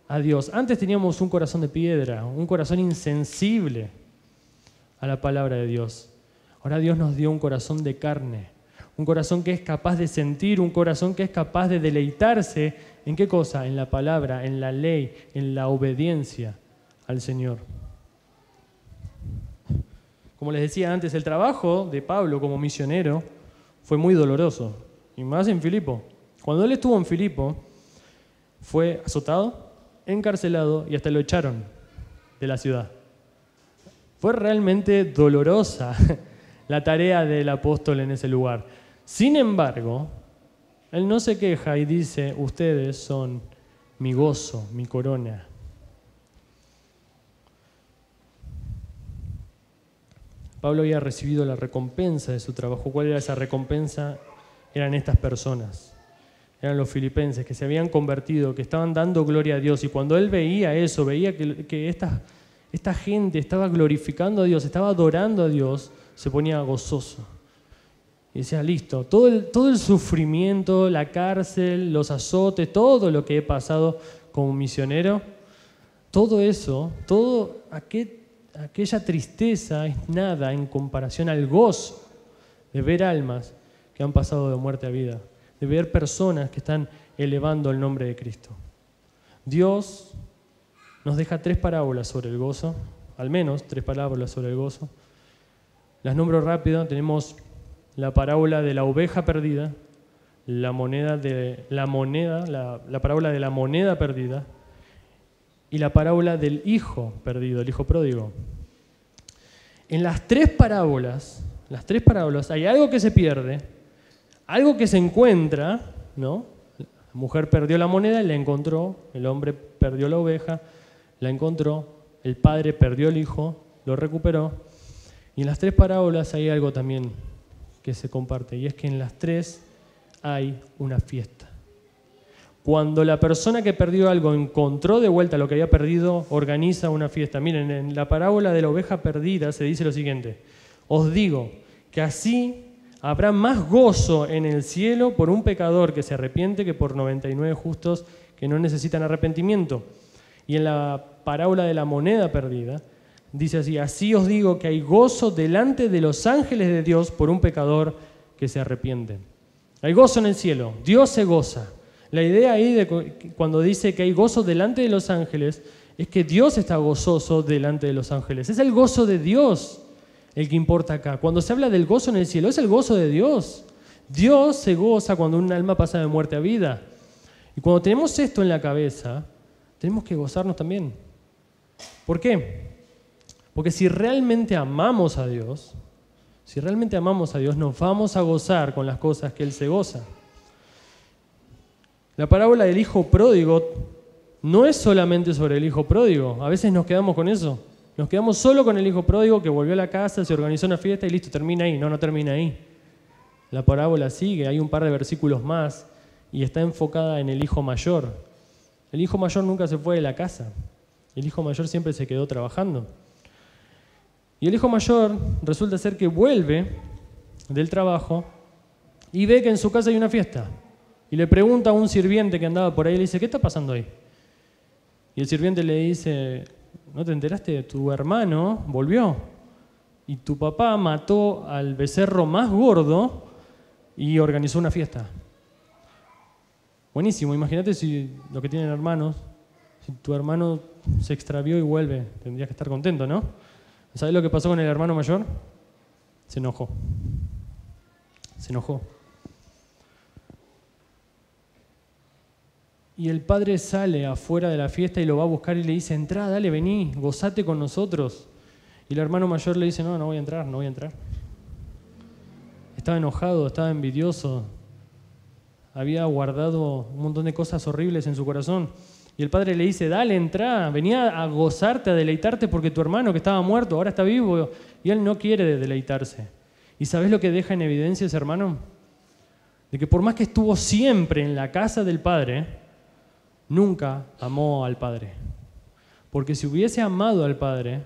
a Dios. Antes teníamos un corazón de piedra, un corazón insensible a la palabra de Dios. Ahora Dios nos dio un corazón de carne, un corazón que es capaz de sentir, un corazón que es capaz de deleitarse. ¿En qué cosa? En la palabra, en la ley, en la obediencia al Señor. Como les decía antes, el trabajo de Pablo como misionero fue muy doloroso, y más en Filipo. Cuando él estuvo en Filipo, fue azotado, encarcelado y hasta lo echaron de la ciudad. Fue realmente dolorosa la tarea del apóstol en ese lugar. Sin embargo, Él no se queja y dice, ustedes son mi gozo, mi corona. Pablo había recibido la recompensa de su trabajo. ¿Cuál era esa recompensa? Eran estas personas. Eran los filipenses que se habían convertido, que estaban dando gloria a Dios. Y cuando él veía eso, veía que esta gente estaba glorificando a Dios, estaba adorando a Dios, se ponía gozoso. Y decía, listo, todo el sufrimiento, la cárcel, los azotes, todo lo que he pasado como misionero, todo eso, aquella tristeza es nada en comparación al gozo de ver almas que han pasado de muerte a vida, de ver personas que están elevando el nombre de Cristo. Dios nos deja 3 parábolas sobre el gozo, al menos 3 parábolas sobre el gozo. Las nombro rápido. Tenemos la parábola de la oveja perdida, la parábola de la moneda perdida y la parábola del hijo perdido, el hijo pródigo. En las 3 parábolas hay algo que se pierde, algo que se encuentra, ¿no? La mujer perdió la moneda y la encontró, el hombre perdió la oveja, la encontró, el padre perdió el hijo, lo recuperó. Y en las 3 parábolas hay algo también que se comparte, y es que en las 3 hay una fiesta. Cuando la persona que perdió algo encontró de vuelta lo que había perdido, organiza una fiesta. Miren, en la parábola de la oveja perdida se dice lo siguiente: os digo que así habrá más gozo en el cielo por un pecador que se arrepiente que por 99 justos que no necesitan arrepentimiento. Y en la parábola de la moneda perdida dice así: así os digo que hay gozo delante de los ángeles de Dios por un pecador que se arrepiente. Hay gozo en el cielo, Dios se goza. La idea ahí de cuando dice que hay gozo delante de los ángeles es que Dios está gozoso delante de los ángeles. Es el gozo de Dios el que importa acá. Cuando se habla del gozo en el cielo, es el gozo de Dios. Dios se goza cuando un alma pasa de muerte a vida. Y cuando tenemos esto en la cabeza, tenemos que gozarnos también. ¿Por qué? Porque si realmente amamos a Dios, nos vamos a gozar con las cosas que Él se goza. La parábola del hijo pródigo no es solamente sobre el hijo pródigo. A veces nos quedamos con eso. Nos quedamos solo con el hijo pródigo que volvió a la casa, se organizó una fiesta y listo, termina ahí. No termina ahí. La parábola sigue, hay un par de versículos más y está enfocada en el hijo mayor. El hijo mayor nunca se fue de la casa. El hijo mayor siempre se quedó trabajando. Y el hijo mayor resulta ser que vuelve del trabajo y ve que en su casa hay una fiesta. Y le pregunta a un sirviente que andaba por ahí, le dice, ¿qué está pasando ahí? Y el sirviente le dice, ¿no te enteraste? Tu hermano volvió y tu papá mató al becerro más gordo y organizó una fiesta. Buenísimo, imagínate si lo que tienen hermanos, si tu hermano se extravió y vuelve, tendrías que estar contento, ¿no? ¿Sabes lo que pasó con el hermano mayor? Se enojó. Y el padre sale afuera de la fiesta y lo va a buscar y le dice, entrá, dale, vení, gozate con nosotros. Y el hermano mayor le dice, no voy a entrar. Estaba enojado, estaba envidioso, había guardado un montón de cosas horribles en su corazón. Y el padre le dice, dale, entrá, venía a gozarte, a deleitarte porque tu hermano que estaba muerto ahora está vivo y él no quiere deleitarse. ¿Y sabés lo que deja en evidencia ese hermano? De que por más que estuvo siempre en la casa del padre, nunca amó al Padre. Porque si hubiese amado al Padre,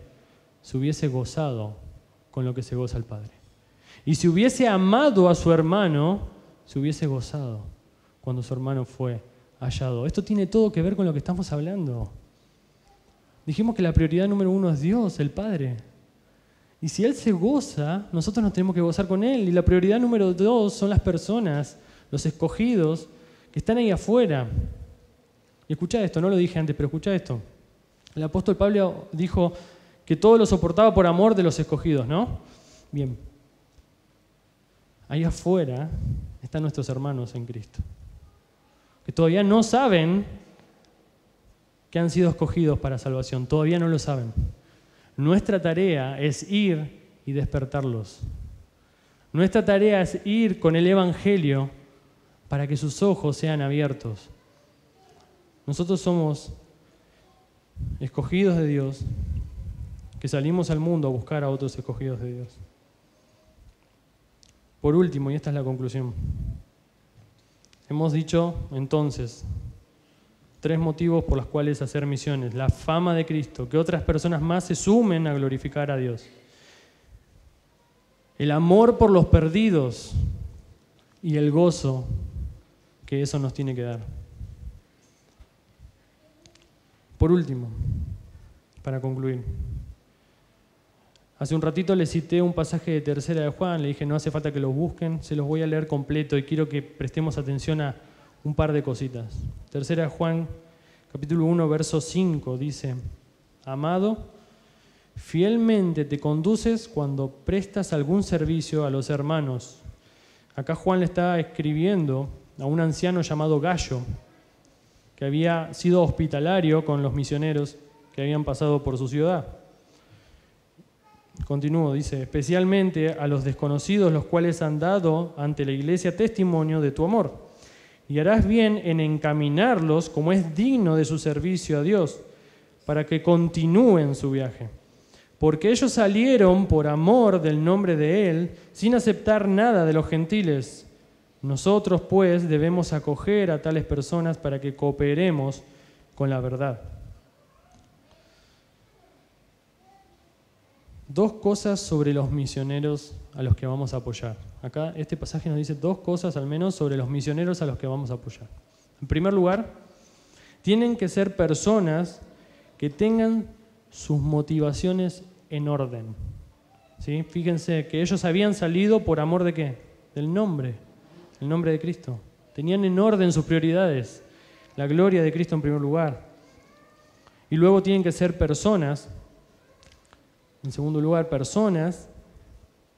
se hubiese gozado con lo que se goza el Padre. Y si hubiese amado a su hermano, se hubiese gozado cuando su hermano fue hallado. Esto tiene todo que ver con lo que estamos hablando. Dijimos que la prioridad número 1 es Dios, el Padre. Y si Él se goza, nosotros nos tenemos que gozar con Él. Y la prioridad número 2 son las personas, los escogidos, que están ahí afuera. Y escuchá esto, no lo dije antes, pero escuchá esto. El apóstol Pablo dijo que todo lo soportaba por amor de los escogidos, ¿no? Bien. Ahí afuera están nuestros hermanos en Cristo, que todavía no saben que han sido escogidos para salvación, todavía no lo saben. Nuestra tarea es ir y despertarlos. Nuestra tarea es ir con el Evangelio para que sus ojos sean abiertos. Nosotros somos escogidos de Dios, que salimos al mundo a buscar a otros escogidos de Dios. Por último, y esta es la conclusión, hemos dicho entonces 3 motivos por los cuales hacer misiones: la fama de Cristo, que otras personas más se sumen a glorificar a Dios; el amor por los perdidos y el gozo que eso nos tiene que dar. Por último, para concluir, hace un ratito les cité un pasaje de Tercera de Juan, le dije no hace falta que lo busquen, se los voy a leer completo y quiero que prestemos atención a un par de cositas. Tercera de Juan, capítulo 1, verso 5, dice: Amado, fielmente te conduces cuando prestas algún servicio a los hermanos. Acá Juan le está escribiendo a un anciano llamado Gallo, que había sido hospitalario con los misioneros que habían pasado por su ciudad. Continúo, dice: especialmente a los desconocidos, los cuales han dado ante la iglesia testimonio de tu amor. Y harás bien en encaminarlos como es digno de su servicio a Dios, para que continúen su viaje. Porque ellos salieron por amor del nombre de Él, sin aceptar nada de los gentiles. Nosotros, pues, debemos acoger a tales personas para que cooperemos con la verdad. 2 cosas sobre los misioneros a los que vamos a apoyar. Acá este pasaje nos dice 2 cosas al menos sobre los misioneros a los que vamos a apoyar. En primer lugar, tienen que ser personas que tengan sus motivaciones en orden. ¿Sí? Fíjense que ellos habían salido por amor de ¿qué? Del nombre, el nombre de Cristo. Tenían en orden sus prioridades, la gloria de Cristo en primer lugar. Y luego tienen que ser personas, en segundo lugar, personas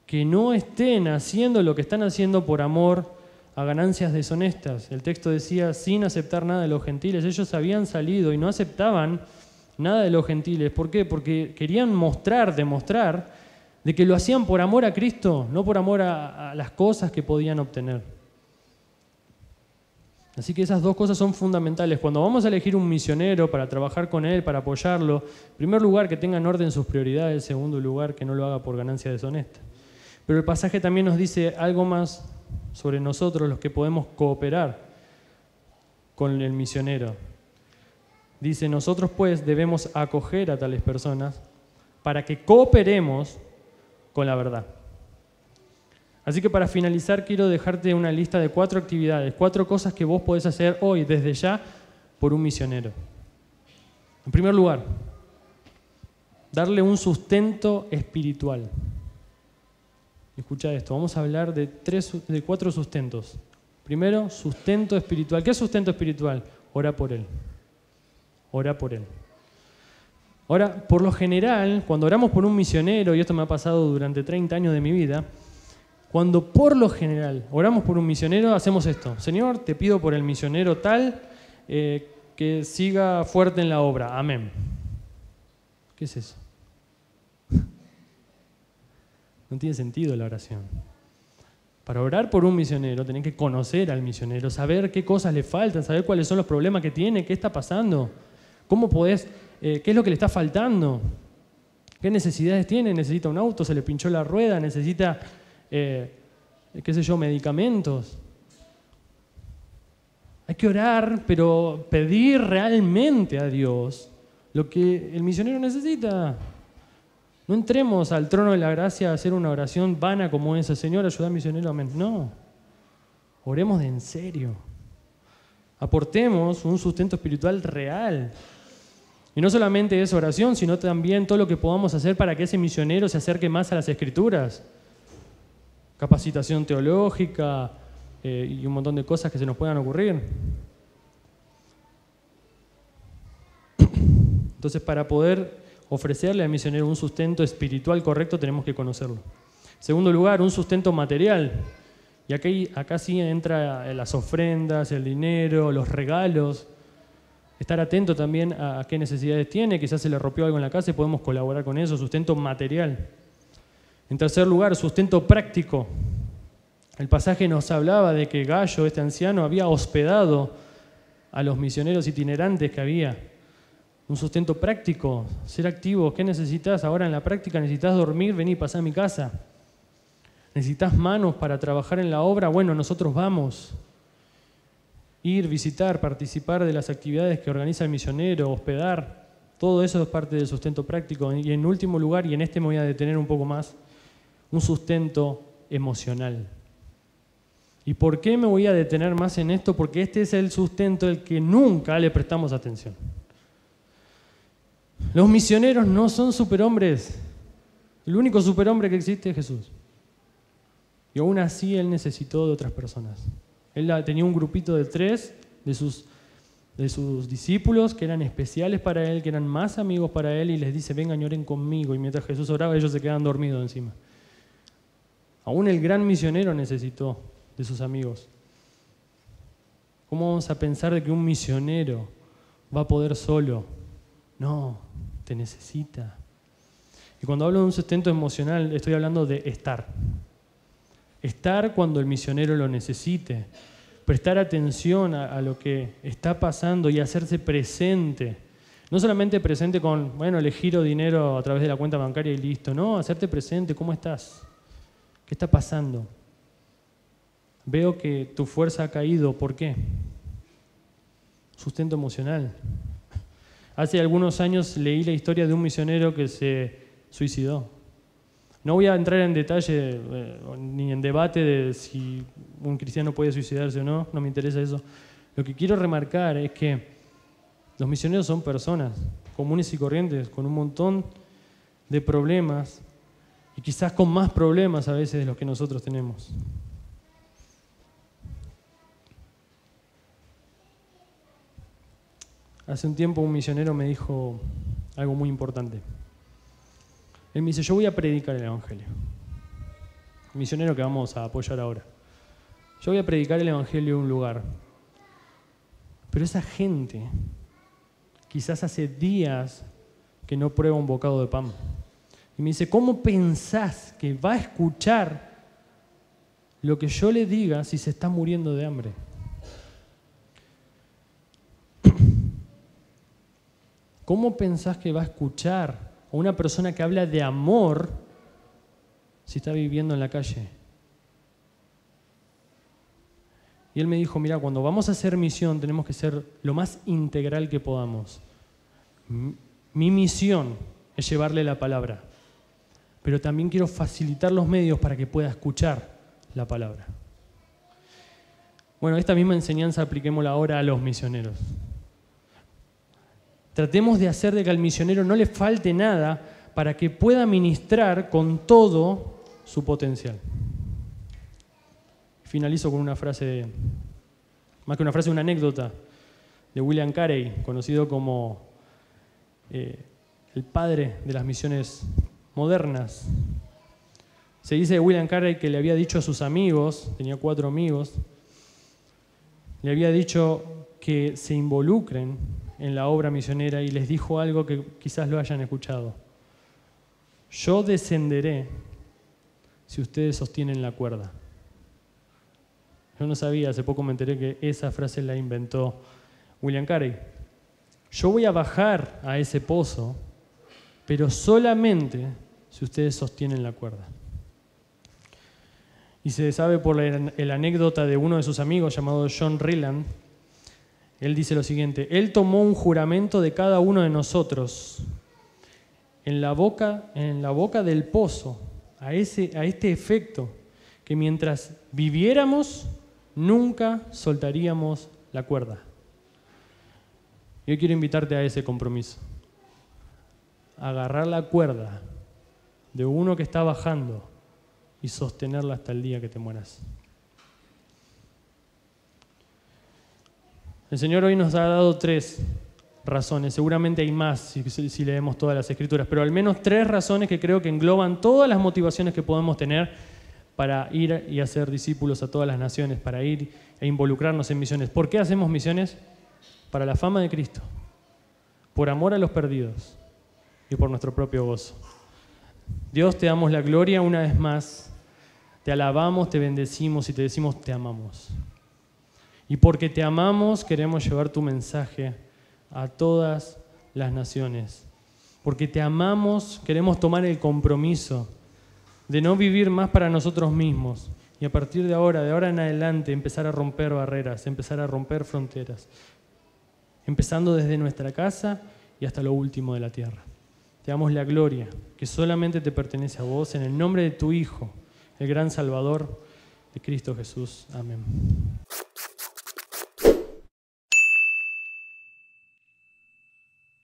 que no estén haciendo lo que están haciendo por amor a ganancias deshonestas. El texto decía, sin aceptar nada de los gentiles. Ellos habían salido y no aceptaban nada de los gentiles. ¿Por qué? Porque querían demostrar de que lo hacían por amor a Cristo, no por amor a las cosas que podían obtener. Así que esas 2 cosas son fundamentales. Cuando vamos a elegir un misionero para trabajar con él, para apoyarlo, en primer lugar, que tenga en orden sus prioridades, en segundo lugar, que no lo haga por ganancia deshonesta. Pero el pasaje también nos dice algo más sobre nosotros, los que podemos cooperar con el misionero. Dice, nosotros pues debemos acoger a tales personas para que cooperemos con la verdad. Así que para finalizar quiero dejarte una lista de 4 actividades, 4 cosas que vos podés hacer hoy, desde ya, por un misionero. En primer lugar, darle un sustento espiritual. Escucha esto, vamos a hablar de 4 sustentos. Primero, sustento espiritual. ¿Qué es sustento espiritual? Ora por él. Ora por él. Ahora, por lo general, cuando oramos por un misionero, y esto me ha pasado durante 30 años de mi vida, cuando por lo general oramos por un misionero, hacemos esto. Señor, te pido por el misionero tal que siga fuerte en la obra. Amén. ¿Qué es eso? No tiene sentido la oración. Para orar por un misionero tenés que conocer al misionero, saber qué cosas le faltan, saber cuáles son los problemas que tiene, qué está pasando, cómo podés, qué es lo que le está faltando, qué necesidades tiene, necesita un auto, se le pinchó la rueda, necesita, medicamentos. Hay que orar, pero pedir realmente a Dios lo que el misionero necesita. No entremos al trono de la gracia a hacer una oración vana como esa. Señor, ayuda al misionero, amén. No. Oremos de en serio. Aportemos un sustento espiritual real. Y no solamente esa oración, sino también todo lo que podamos hacer para que ese misionero se acerque más a las Escrituras. Capacitación teológica y un montón de cosas que se nos puedan ocurrir. Entonces, para poder ofrecerle al misionero un sustento espiritual correcto, tenemos que conocerlo. En segundo lugar, un sustento material. Y acá sí entra las ofrendas, el dinero, los regalos. Estar atento también a qué necesidades tiene, quizás se le rompió algo en la casa y podemos colaborar con eso, sustento material. En tercer lugar, sustento práctico. El pasaje nos hablaba de que Gallo, este anciano, había hospedado a los misioneros itinerantes que había. Un sustento práctico, ser activo. ¿Qué necesitas ahora en la práctica? ¿Necesitas dormir? Vení, pasá a mi casa. ¿Necesitas manos para trabajar en la obra? Bueno, nosotros vamos. Ir, visitar, participar de las actividades que organiza el misionero, hospedar. Todo eso es parte del sustento práctico. Y en último lugar, y en este me voy a detener un poco más, un sustento emocional. ¿Y por qué me voy a detener más en esto? Porque este es el sustento al que nunca le prestamos atención. Los misioneros no son superhombres. El único superhombre que existe es Jesús. Y aún así Él necesitó de otras personas. Él tenía un grupito de 3 de sus discípulos que eran especiales para Él, que eran más amigos para Él, y les dice, vengan y oren conmigo. Y mientras Jesús oraba, ellos se quedaban dormidos encima. Aún el gran misionero necesitó de sus amigos. ¿Cómo vamos a pensar de que un misionero va a poder solo? No, te necesita. Y cuando hablo de un sustento emocional, estoy hablando de estar. Estar cuando el misionero lo necesite. Prestar atención a lo que está pasando y hacerse presente. No solamente presente con, bueno, le giro dinero a través de la cuenta bancaria y listo. No, hacerte presente. ¿Cómo estás? ¿Qué está pasando? Veo que tu fuerza ha caído. ¿Por qué? Sustento emocional. Hace algunos años leí la historia de un misionero que se suicidó. No voy a entrar en detalle ni en debate de si un cristiano puede suicidarse o no, no me interesa eso. Lo que quiero remarcar es que los misioneros son personas comunes y corrientes con un montón de problemas y quizás con más problemas a veces de los que nosotros tenemos. Hace un tiempo un misionero me dijo algo muy importante. Él me dice, yo voy a predicar el Evangelio. El misionero que vamos a apoyar ahora. Yo voy a predicar el Evangelio en un lugar. Pero esa gente quizás hace días que no prueba un bocado de pan. Y me dice, ¿cómo pensás que va a escuchar lo que yo le diga si se está muriendo de hambre? ¿Cómo pensás que va a escuchar a una persona que habla de amor si está viviendo en la calle? Y él me dijo, mira, cuando vamos a hacer misión tenemos que ser lo más integral que podamos. Mi misión es llevarle la palabra, pero también quiero facilitar los medios para que pueda escuchar la palabra. Bueno, esta misma enseñanza apliquémosla ahora a los misioneros. Tratemos de hacer de que al misionero no le falte nada para que pueda ministrar con todo su potencial. Finalizo con una frase, más que una frase, una anécdota de William Carey, conocido como el padre de las misiones modernas. Se dice de William Carey que le había dicho a sus amigos, tenía 4 amigos, le había dicho que se involucren en la obra misionera y les dijo algo que quizás lo hayan escuchado. Yo descenderé si ustedes sostienen la cuerda. Yo no sabía, hace poco me enteré que esa frase la inventó William Carey. Yo voy a bajar a ese pozo, pero solamente si ustedes sostienen la cuerda. Y se sabe por la anécdota de uno de sus amigos llamado John Ryland. Él dice lo siguiente: Él tomó un juramento de cada uno de nosotros en la boca del pozo, a este efecto, que mientras viviéramos nunca soltaríamos la cuerda. Yo quiero invitarte a ese compromiso. Agarrar la cuerda de uno que está bajando y sostenerla hasta el día que te mueras. El Señor hoy nos ha dado 3 razones, seguramente hay más si leemos todas las Escrituras, pero al menos 3 razones que creo que engloban todas las motivaciones que podemos tener para ir y hacer discípulos a todas las naciones, para ir e involucrarnos en misiones. ¿Por qué hacemos misiones? Para la fama de Cristo, por amor a los perdidos y por nuestro propio gozo. Dios, te damos la gloria una vez más. te alabamos, te bendecimos y te decimos te amamos. Y porque te amamos, queremos llevar tu mensaje a todas las naciones. Porque te amamos, queremos tomar el compromiso de no vivir más para nosotros mismos. Y a partir de ahora en adelante, empezar a romper barreras, empezar a romper fronteras. Empezando desde nuestra casa y hasta lo último de la tierra. Te damos la gloria, que solamente te pertenece a vos, en el nombre de tu Hijo, el gran Salvador de Cristo Jesús. Amén.